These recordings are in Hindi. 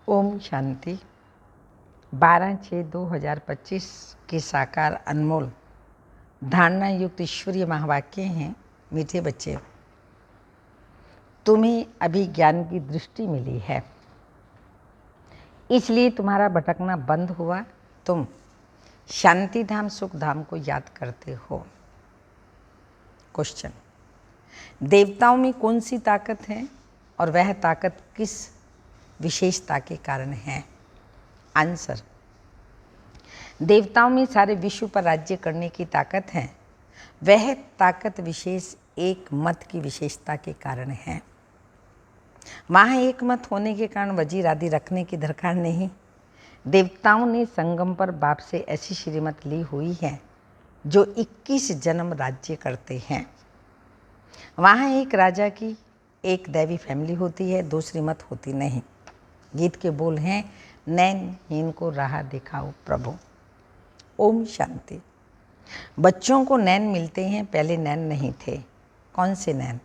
ओम शांति। 12/6/2025 के साकार अनमोल धारणा युक्त ईश्वरीय महावाक्य हैं। मीठे बच्चे, तुम्हें अभी ज्ञान की दृष्टि मिली है, इसलिए तुम्हारा भटकना बंद हुआ। तुम शांति धाम सुख धाम को याद करते हो। क्वेश्चन: देवताओं में कौन सी ताकत है और वह ताकत किस विशेषता के कारण है? आंसर: देवताओं में सारे विश्व पर राज्य करने की ताकत है। वह ताकत विशेष एक मत की विशेषता के कारण है। वहाँ एक मत होने के कारण वजीर आदि रखने की दरकार नहीं। देवताओं ने संगम पर बाप से ऐसी श्रीमत ली हुई है जो 21 जन्म राज्य करते हैं। वहाँ एक राजा की एक दैवी फैमिली होती है, दूसरी मत होती नहीं। गीत के बोल हैं, नैनहीन को राह दिखाओ प्रभु। ओम शांति। बच्चों को नैन मिलते हैं, पहले नैन नहीं थे। कौन से नैन?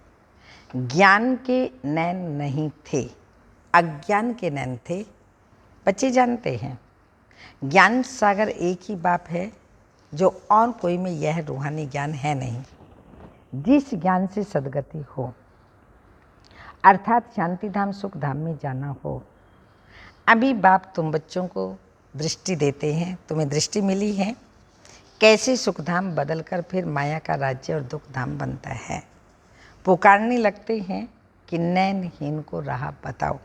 ज्ञान के नैन नहीं थे, अज्ञान के नैन थे। बच्चे जानते हैं ज्ञान सागर एक ही बाप है, जो और कोई में यह रूहानी ज्ञान है नहीं, जिस ज्ञान से सद्गति हो, अर्थात शांति धाम सुख धाम में जाना हो। अभी बाप तुम बच्चों को दृष्टि देते हैं। तुम्हें दृष्टि मिली है कैसे सुखधाम बदलकर फिर माया का राज्य और दुख धाम बनता है। पुकारने लगते हैं कि नैनहीन को राह बताओ।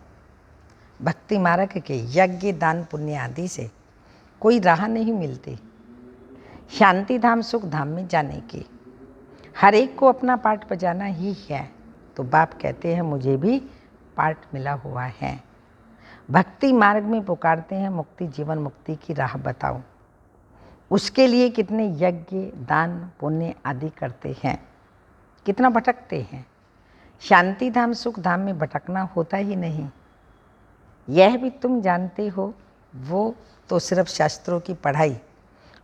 भक्ति मार्ग के यज्ञ दान पुण्य आदि से कोई राह नहीं मिलती शांति धाम सुख धाम में जाने की। हर एक को अपना पाठ बजाना ही है। तो बाप कहते हैं मुझे भी पाठ मिला हुआ है। भक्ति मार्ग में पुकारते हैं मुक्ति जीवन मुक्ति की राह बताओ। उसके लिए कितने यज्ञ दान पुण्य आदि करते हैं, कितना भटकते हैं। शांति धाम सुख धाम में भटकना होता ही नहीं, यह भी तुम जानते हो। वो तो सिर्फ शास्त्रों की पढ़ाई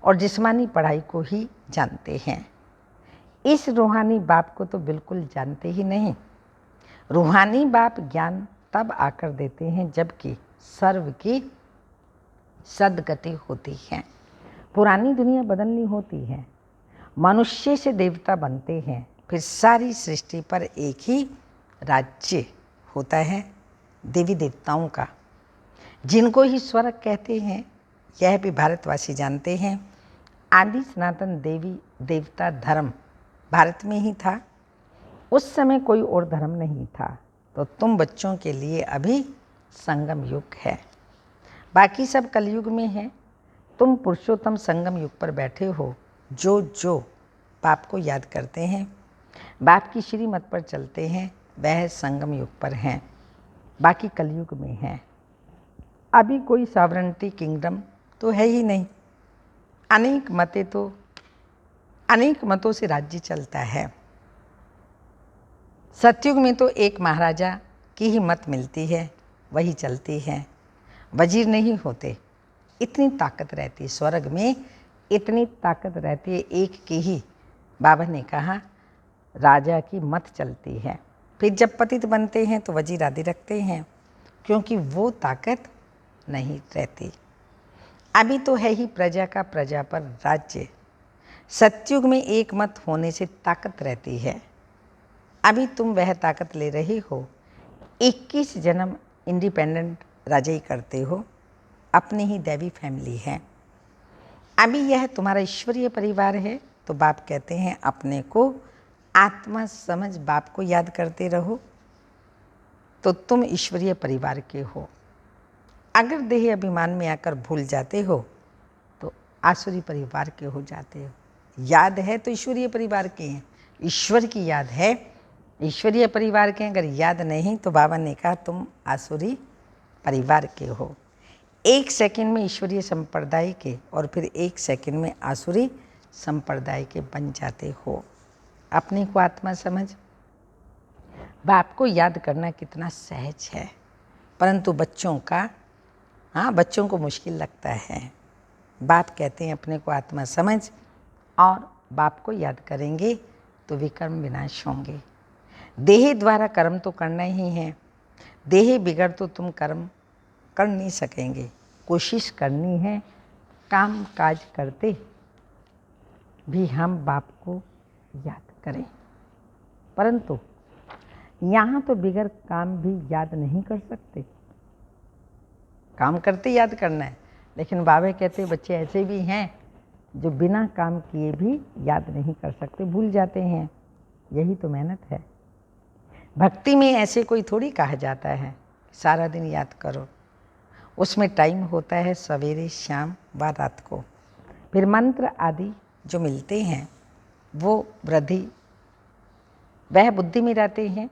और जिस्मानी पढ़ाई को ही जानते हैं। इस रूहानी बाप को तो बिल्कुल जानते ही नहीं। रूहानी बाप ज्ञान तब आकर देते हैं जबकि सर्व की सद्गति होती है। पुरानी दुनिया बदलनी होती है, मनुष्य से देवता बनते हैं, फिर सारी सृष्टि पर एक ही राज्य होता है देवी देवताओं का, जिनको ही स्वर्ग कहते हैं। यह भी भारतवासी जानते हैं। आदि सनातन देवी देवता धर्म भारत में ही था। उस समय कोई और धर्म नहीं था। तो तुम बच्चों के लिए अभी संगम युग है, बाकी सब कलयुग में है। तुम पुरुषोत्तम संगम युग पर बैठे हो। जो बाप को याद करते हैं, बाप की श्रीमत पर चलते हैं, वह संगम युग पर हैं, बाकी कलयुग में हैं। अभी कोई सॉवरेंटी किंगडम तो है ही नहीं। अनेक मतों से राज्य चलता है। सतयुग में तो एक महाराजा की ही मत मिलती है, वही चलती है। वजीर नहीं होते, इतनी ताकत रहती है। स्वर्ग में इतनी ताकत रहती है, एक की ही बाबा ने कहा राजा की मत चलती है। फिर जब पतित बनते हैं तो वजीर आदि रखते हैं, क्योंकि वो ताकत नहीं रहती। अभी तो है ही प्रजा का प्रजा पर राज्य। सतयुग में एक मत होने से ताकत रहती है। अभी तुम वह ताकत ले रहे हो। 21 जन्म इंडिपेंडेंट राजा ही करते हो, अपनी ही दैवी फैमिली है। अभी यह तुम्हारा ईश्वरीय परिवार है। तो बाप कहते हैं अपने को आत्मा समझ बाप को याद करते रहो, तो तुम ईश्वरीय परिवार के हो। अगर देह अभिमान में आकर भूल जाते हो तो आसुरी परिवार के हो जाते हो। याद है तो ईश्वरीय परिवार के हैं, ईश्वर की याद है ईश्वरीय परिवार के। अगर याद नहीं तो बाबा ने कहा तुम आसुरी परिवार के हो। 1 सेकंड में ईश्वरीय संप्रदाय के और फिर 1 सेकंड में आसुरी संप्रदाय के बन जाते हो। अपने को आत्मा समझ। बाप को याद करना कितना सहज है, परंतु बच्चों को मुश्किल लगता है। बाप कहते हैं अपने को आत्मा समझ और बाप को याद करेंगे तो विकर्म विनाश होंगे। देह द्वारा कर्म तो करना ही है। देह बिगड़ तो तुम कर्म कर नहीं सकेंगे। कोशिश करनी है काम काज करते भी हम बाप को याद करें, परंतु यहाँ तो बिगर काम भी याद नहीं कर सकते। काम करते याद करना है, लेकिन बाबा कहते बच्चे ऐसे भी हैं जो बिना काम किए भी याद नहीं कर सकते, भूल जाते हैं। यही तो मेहनत है। भक्ति में ऐसे कोई थोड़ी कहा जाता है सारा दिन याद करो। उसमें टाइम होता है सवेरे, शाम व रात को। फिर मंत्र आदि जो मिलते हैं वो वृद्धि वह बुद्धि में रहते हैं।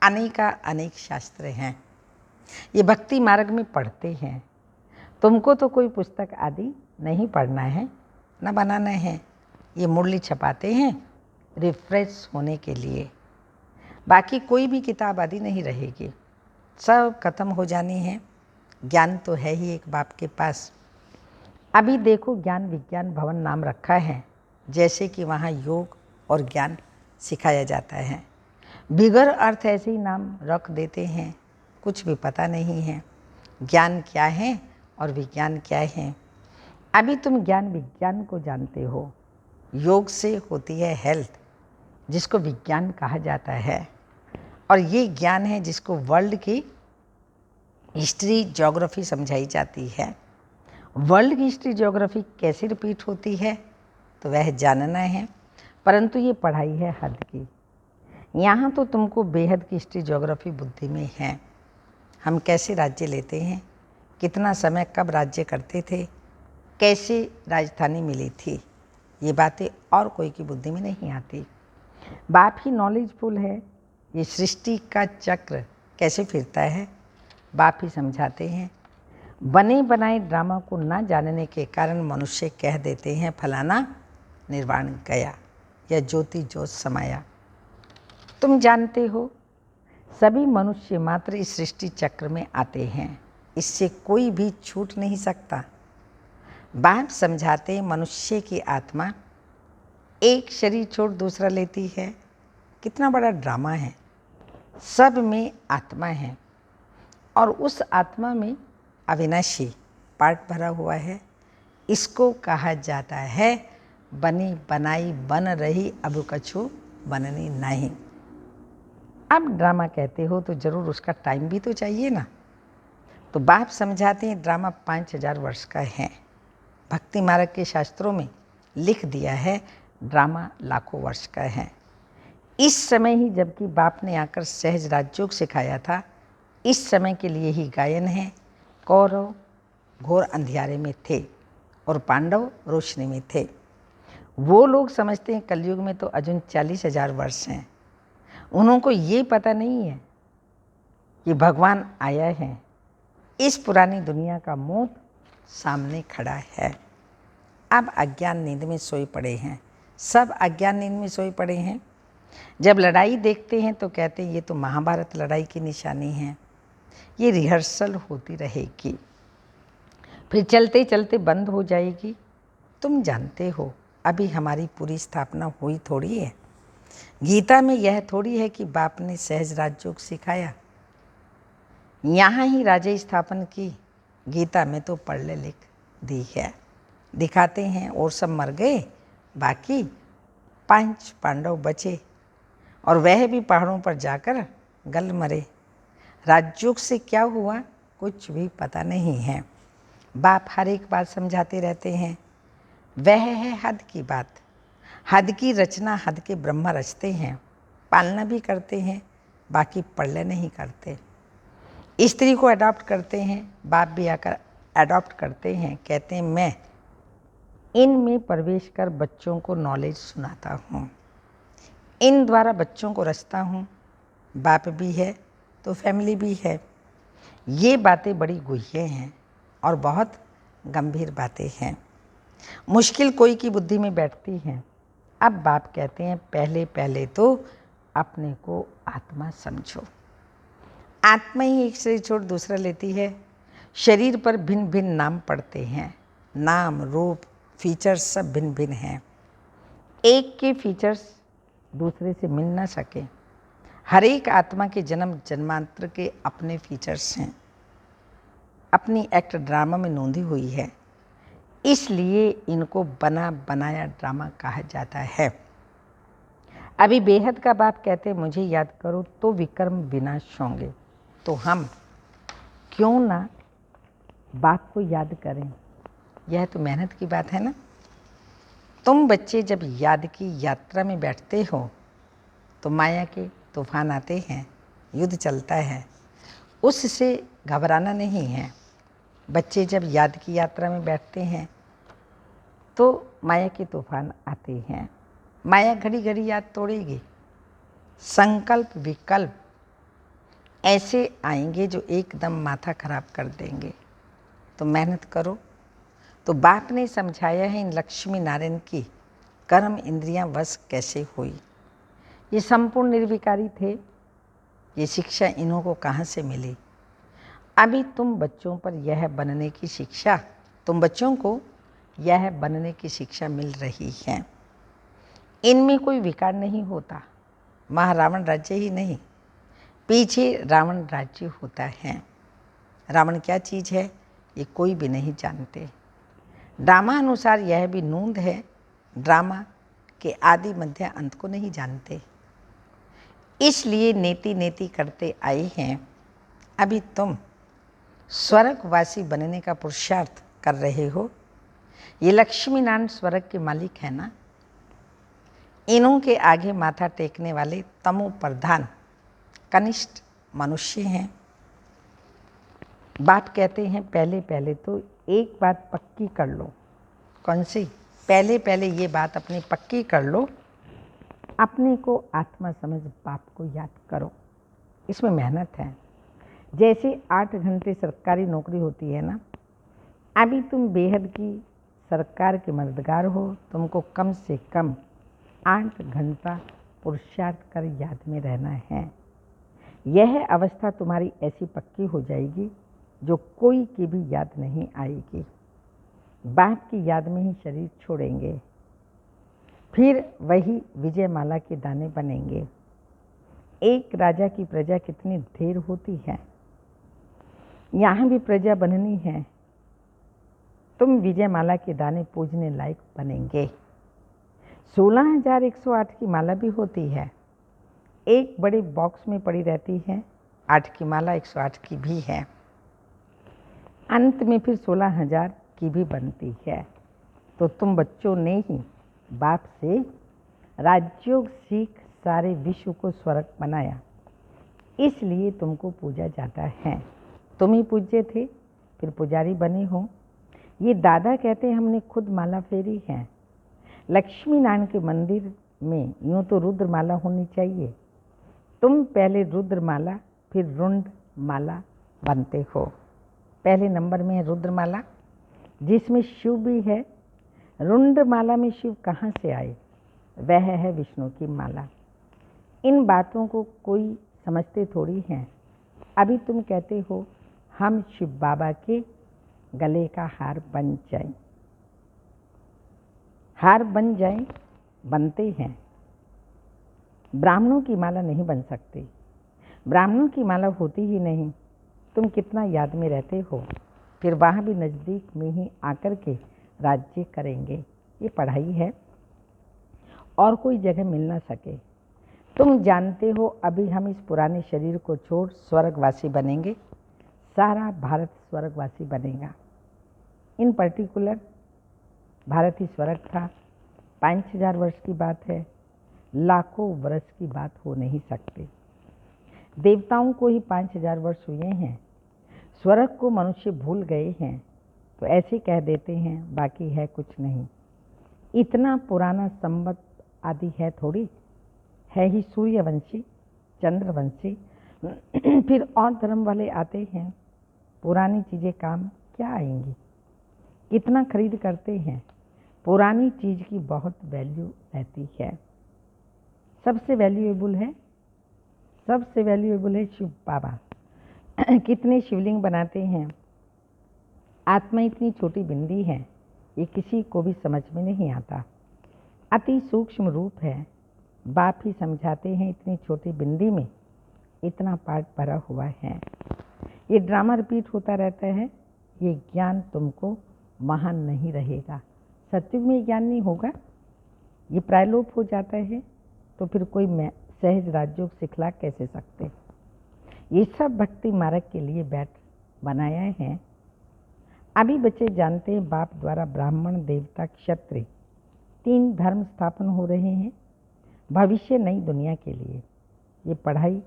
अनेक शास्त्र हैं, ये भक्ति मार्ग में पढ़ते हैं। तुमको तो कोई पुस्तक आदि नहीं पढ़ना है, न बनाना है। ये मुरली छपाते हैं रिफ्रेश होने के लिए। बाकी कोई भी किताब आदि नहीं रहेगी, सब खत्म हो जानी है। ज्ञान तो है ही एक बाप के पास। अभी देखो ज्ञान विज्ञान भवन नाम रखा है, जैसे कि वहाँ योग और ज्ञान सिखाया जाता है। बिगर अर्थ ऐसे ही नाम रख देते हैं, कुछ भी पता नहीं है ज्ञान क्या है और विज्ञान क्या है। अभी तुम ज्ञान विज्ञान को जानते हो। योग से होती है हेल्थ, जिसको विज्ञान कहा जाता है, और ये ज्ञान है जिसको वर्ल्ड की हिस्ट्री ज्योग्राफी समझाई जाती है। वर्ल्ड की हिस्ट्री ज्योग्राफी कैसे रिपीट होती है तो वह जानना है, परंतु ये पढ़ाई है हद की। यहाँ तो तुमको बेहद की हिस्ट्री ज्योग्राफी बुद्धि में है। हम कैसे राज्य लेते हैं, कितना समय कब राज्य करते थे, कैसे राजधानी मिली थी, ये बातें और कोई की बुद्धि में नहीं आती। बाप ही नॉलेजफुल है। ये सृष्टि का चक्र कैसे फिरता है बाप ही समझाते हैं। बने बनाए ड्रामा को ना जानने के कारण मनुष्य कह देते हैं फलाना निर्वाण गया या ज्योति ज्योत समाया। तुम जानते हो सभी मनुष्य मात्र इस सृष्टि चक्र में आते हैं, इससे कोई भी छूट नहीं सकता। बाप समझाते मनुष्य की आत्मा एक शरीर छोड़ दूसरा लेती है। कितना बड़ा ड्रामा है। सब में आत्मा है और उस आत्मा में अविनाशी पार्ट भरा हुआ है। इसको कहा जाता है बनी बनाई बन रही अब कछु बननी नहीं। अब ड्रामा कहते हो तो जरूर उसका टाइम भी तो चाहिए ना। तो बाप समझाते हैं ड्रामा 5000 वर्ष का है। भक्ति मार्ग के शास्त्रों में लिख दिया है ड्रामा लाखों वर्ष का है। इस समय ही जबकि बाप ने आकर सहज राजयोग सिखाया था, इस समय के लिए ही गायन है। कौरव घोर अंधियारे में थे और पांडव रोशनी में थे। वो लोग समझते हैं कलयुग में तो अजुन 40,000 वर्ष हैं। उनको ये पता नहीं है कि भगवान आया है। इस पुरानी दुनिया का मौत सामने खड़ा है। अब अज्ञान नींद में सोए पड़े हैं, सब अज्ञान नींद में सोए पड़े हैं। जब लड़ाई देखते हैं तो कहते हैं ये तो महाभारत लड़ाई की निशानी है, ये रिहर्सल होती रहेगी, फिर चलते चलते बंद हो जाएगी। तुम जानते हो अभी हमारी पूरी स्थापना हुई थोड़ी है। गीता में यह थोड़ी है कि बाप ने सहज राजयोग सिखाया, यहाँ ही राज्य स्थापन की। गीता में तो पढ़ ले लिख दी है। दिखाते हैं और सब मर गए, बाकी 5 पांडव बचे और वह भी पहाड़ों पर जाकर गल मरे। राजयोग से क्या हुआ कुछ भी पता नहीं है। बाप हर एक बात समझाते रहते हैं। वह है हद की बात। हद की रचना हद के ब्रह्मा रचते हैं, पालना भी करते हैं, बाकी प्रलय नहीं करते। स्त्री को अडॉप्ट करते हैं, बाप भी आकर अडॉप्ट करते हैं। कहते हैं मैं इनमें प्रवेश कर बच्चों को नॉलेज सुनाता हूँ, इन द्वारा बच्चों को रचता हूँ। बाप भी है तो फैमिली भी है। ये बातें बड़ी गुह्य हैं और बहुत गंभीर बातें हैं, मुश्किल कोई की बुद्धि में बैठती हैं। अब बाप कहते हैं पहले पहले तो अपने को आत्मा समझो। आत्मा ही एक शरीर छोड़ दूसरा लेती है। शरीर पर भिन्न भिन्न नाम पड़ते हैं, नाम रूप फीचर्स सब भिन्न भिन्न हैं। एक के फीचर्स दूसरे से मिल ना सके। हर एक आत्मा के जन्म जन्मांतर के अपने फीचर्स हैं। अपनी एक्ट ड्रामा में नोंधी हुई है, इसलिए इनको बना बनाया ड्रामा कहा जाता है। अभी बेहद का बाप कहते मुझे याद करो तो विक्रम विनाश होंगे, तो हम क्यों ना बाप को याद करें। यह तो मेहनत की बात है ना। तुम बच्चे जब याद की यात्रा में बैठते हो तो माया के तूफान आते हैं, युद्ध चलता है, उससे घबराना नहीं है। बच्चे जब याद की यात्रा में बैठते हैं तो माया के तूफान आते हैं। माया घड़ी घड़ी याद तोड़ेगी। संकल्प विकल्प ऐसे आएंगे जो एकदम माथा खराब कर देंगे। तो मेहनत करो। तो बाप ने समझाया है इन लक्ष्मी नारायण की कर्म इंद्रियां वश कैसे हुई। ये संपूर्ण निर्विकारी थे। ये शिक्षा इन्हों को कहाँ से मिली। अभी तुम बच्चों पर यह बनने की शिक्षा, तुम बच्चों को यह बनने की शिक्षा मिल रही है। इनमें कोई विकार नहीं होता। महारावण राज्य ही नहीं, पीछे रावण राज्य होता है। रावण क्या चीज़ है ये कोई भी नहीं जानते। ड्रामा अनुसार यह भी नूंद है, ड्रामा के आदि मध्य अंत को नहीं जानते, इसलिए नेति नेति करते आए हैं। अभी तुम स्वर्गवासी बनने का पुरुषार्थ कर रहे हो। ये लक्ष्मी नारायण स्वर्ग के मालिक है ना। इन्हों के आगे माथा टेकने वाले तमो प्रधान कनिष्ठ मनुष्य हैं। बाप कहते हैं पहले पहले तो एक बात पक्की कर लो। कौन सी? पहले पहले ये बात अपनी पक्की कर लो, अपने को आत्मा समझ बाप को याद करो। इसमें मेहनत है। जैसे 8 घंटे सरकारी नौकरी होती है ना, अभी तुम बेहद की सरकार के मददगार हो, तुमको कम से कम 8 घंटा पुरुषार्थ कर याद में रहना है। यह अवस्था तुम्हारी ऐसी पक्की हो जाएगी जो कोई की भी याद नहीं आएगी। बाप की याद में ही शरीर छोड़ेंगे, फिर वही विजयमाला के दाने बनेंगे। एक राजा की प्रजा कितनी ढेर होती है, यहाँ भी प्रजा बननी है। तुम विजयमाला के दाने पूजने लायक बनेंगे। 16,108 की माला भी होती है, एक बड़े बॉक्स में पड़ी रहती है। 8 की माला 108 की भी है, अंत में फिर 16,000 की भी बनती है। तो तुम बच्चों ने ही बाप से राजयोग सीख सारे विश्व को स्वर्ग बनाया, इसलिए तुमको पूजा जाता है। तुम ही पूज्य थे, फिर पुजारी बने हो। ये दादा कहते हैं हमने खुद माला फेरी है। लक्ष्मी नारायण के मंदिर में यूँ तो रुद्र माला होनी चाहिए। तुम पहले रुद्र माला फिर रुंड माला बनते हो। पहले नंबर में है रुद्र माला, जिसमें शिव भी है। रुंड माला में शिव कहाँ से आए? वह है विष्णु की माला। इन बातों को कोई समझते थोड़ी हैं। अभी तुम कहते हो हम शिव बाबा के गले का हार बन जाए। हार बन जाए, बनते हैं। ब्राह्मणों की माला नहीं बन सकती, ब्राह्मणों की माला होती ही नहीं। तुम कितना याद में रहते हो, फिर वहाँ भी नज़दीक में ही आकर के राज्य करेंगे। ये पढ़ाई है और कोई जगह मिल ना सके। तुम जानते हो अभी हम इस पुराने शरीर को छोड़ स्वर्गवासी बनेंगे। सारा भारत स्वर्गवासी बनेगा। इन पर्टिकुलर भारत ही स्वर्ग था। 5,000 वर्ष की बात है, लाखों वर्ष की बात हो नहीं सकती। देवताओं को ही 5,000 वर्ष हुए हैं। स्वर्ग को मनुष्य भूल गए हैं, तो ऐसे कह देते हैं, बाकी है कुछ नहीं। इतना पुराना संवत आदि है थोड़ी, है ही सूर्यवंशी चंद्रवंशी। फिर और धर्म वाले आते हैं, पुरानी चीज़ें काम क्या आएंगी? कितना खरीद करते हैं। पुरानी चीज़ की बहुत वैल्यू रहती है। सबसे वैल्यूएबल है शिव बाबा। कितने शिवलिंग बनाते हैं। आत्मा इतनी छोटी बिंदी है, ये किसी को भी समझ में नहीं आता। अति सूक्ष्म रूप है। बाप ही समझाते हैं इतनी छोटी बिंदी में इतना पार्ट भरा हुआ है। ये ड्रामा रिपीट होता रहता है, ये ज्ञान तुमको महान नहीं रहेगा। सत्युग में ज्ञान नहीं होगा, ये प्रायलोप हो जाता है, तो फिर कोई सहज राजयोग सिखला कैसे सकते। ये सब भक्ति मार्ग के लिए बैठ बनाया है। अभी बच्चे जानते हैं बाप द्वारा ब्राह्मण, देवता, क्षत्रिय 3 धर्म स्थापन हो रहे हैं भविष्य नई दुनिया के लिए। ये पढ़ाई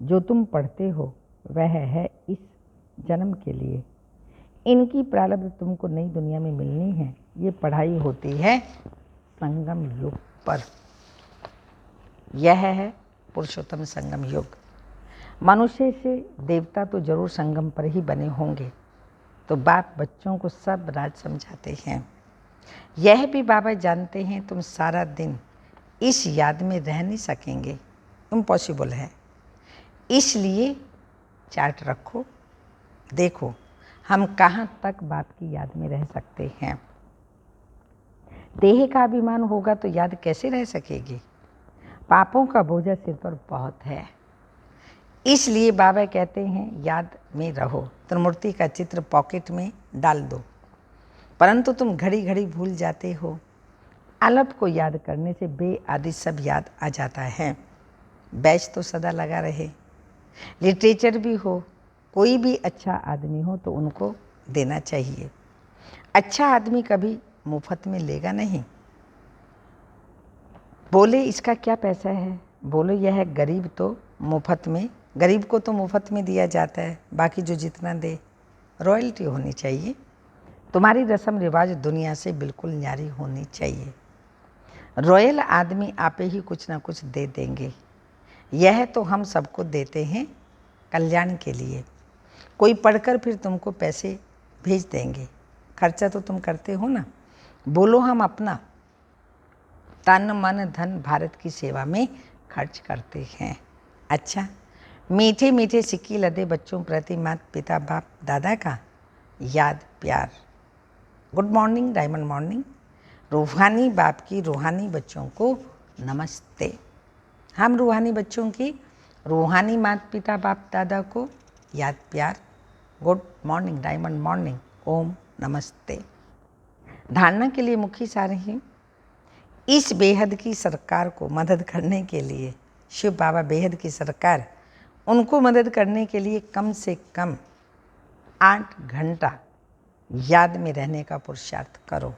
जो तुम पढ़ते हो वह है इस जन्म के लिए। इनकी प्रारब्ध तुमको नई दुनिया में मिलनी है। ये पढ़ाई होती है संगम युग पर। यह है पुरुषोत्तम संगम युग। मनुष्य से देवता तो जरूर संगम पर ही बने होंगे। तो बाप बच्चों को सब राज समझाते हैं। यह भी बाबा जानते हैं तुम सारा दिन इस याद में रह नहीं सकेंगे, इम्पॉसिबल है। इसलिए चार्ट रखो, देखो हम कहाँ तक बाप की याद में रह सकते हैं। देह का अभिमान होगा तो याद कैसे रह सकेगी। पापों का बोझा सिर पर बहुत है। इसलिए बाबा कहते हैं याद में रहो। त्रिमूर्ति का चित्र पॉकेट में डाल दो, परंतु तुम घड़ी घड़ी भूल जाते हो। अलप को याद करने से बे आदि सब याद आ जाता है। बैच तो सदा लगा रहे। लिटरेचर भी हो, कोई भी अच्छा आदमी हो तो उनको देना चाहिए। अच्छा आदमी कभी मुफ्त में लेगा नहीं। बोले इसका क्या पैसा है, बोलो यह है गरीब तो मुफ्त में, गरीब को तो मुफ्त में दिया जाता है, बाकी जो जितना दे रॉयल्टी होनी चाहिए। तुम्हारी रस्म रिवाज दुनिया से बिल्कुल न्यारी होनी चाहिए। रॉयल आदमी आपे ही कुछ ना कुछ दे देंगे। यह तो हम सबको देते हैं कल्याण के लिए। कोई पढ़कर फिर तुमको पैसे भेज देंगे, खर्चा तो तुम करते हो ना। बोलो हम अपना तन मन धन भारत की सेवा में खर्च करते हैं। अच्छा, मीठे मीठे सिक्के लदे बच्चों प्रति माता पिता बाप दादा का याद प्यार। Good morning, diamond morning. रूहानी बाप की रूहानी बच्चों को नमस्ते। हम रूहानी बच्चों की रूहानी माता पिता बाप दादा को याद प्यार। गुड मॉर्निंग, डायमंड मॉर्निंग, ओम नमस्ते। धारणा के लिए मुख्य सार ही इस बेहद की सरकार को मदद करने के लिए, शिव बाबा बेहद की सरकार, उनको मदद करने के लिए कम से कम 8 घंटा याद में रहने का पुरुषार्थ करो।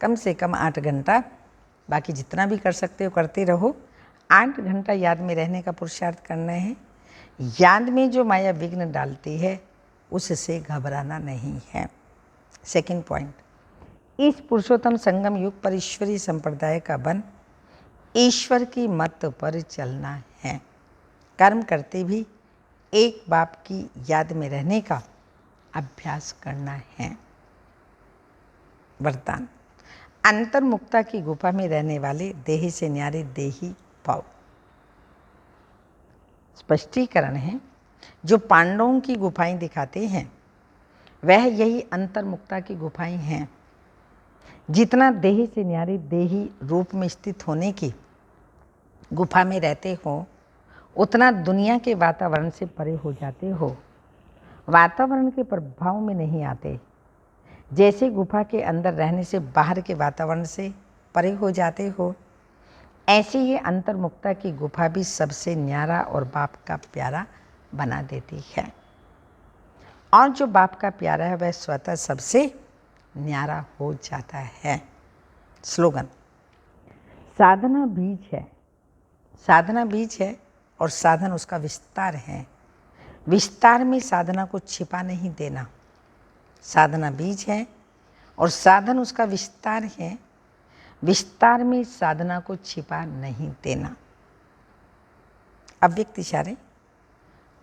कम से कम 8 घंटा, बाकी जितना भी कर सकते हो करते रहो। 8 घंटा याद में रहने का पुरुषार्थ करना है। याद में जो माया विघ्न डालती है उससे घबराना नहीं है। सेकंड पॉइंट, इस पुरुषोत्तम संगम युग पर ईश्वरीय संप्रदाय का बन ईश्वर की मत पर चलना है। कर्म करते भी एक बाप की याद में रहने का अभ्यास करना है। वरदान, अंतर्मुक्ता की गुफा में रहने वाले देही से न्यारे देही भाव। स्पष्टीकरण है, जो पांडवों की गुफाएं दिखाते हैं वह यही अंतर्मुक्ता की गुफाएं हैं। जितना देही से न्यारे देही रूप में स्थित होने की गुफा में रहते हो, उतना दुनिया के वातावरण से परे हो जाते हो, वातावरण के प्रभाव में नहीं आते। जैसे गुफा के अंदर रहने से बाहर के वातावरण से परे हो जाते हो, ऐसे ही अंतर्मुक्ता की गुफा भी सबसे न्यारा और बाप का प्यारा बना देती है। और जो बाप का प्यारा है वह स्वतः सबसे न्यारा हो जाता है। स्लोगन, साधना बीज है। साधना बीज है और साधन उसका विस्तार है। विस्तार में साधना को छिपा नहीं देना। साधना बीज है और साधन उसका विस्तार है। विस्तार में साधना को छिपा नहीं देना। अव्यक्त इशारे,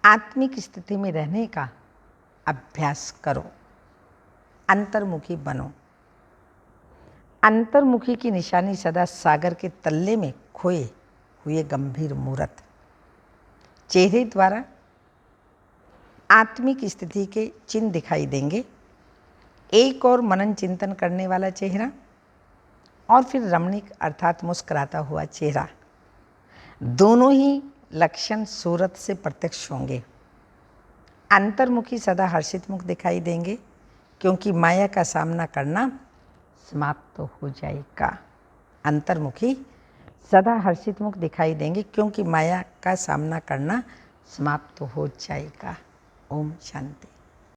आत्मिक स्थिति में रहने का अभ्यास करो। अंतर्मुखी बनो। अंतर्मुखी की निशानी सदा सागर के तल्ले में खोए हुए गंभीर मूर्त। चेहरे द्वारा आत्मिक स्थिति के चिन्ह दिखाई देंगे। एक और मनन चिंतन करने वाला चेहरा और फिर रमणीक अर्थात मुस्कुराता हुआ चेहरा, दोनों ही लक्षण सूरत से प्रत्यक्ष होंगे। अंतर्मुखी सदा हर्षित मुख दिखाई देंगे। क्योंकि माया का सामना करना समाप्त तो हो जाएगा। अंतर्मुखी सदा हर्षित मुख दिखाई देंगे क्योंकि माया का सामना करना समाप्त तो हो जाएगा। ओम शांति।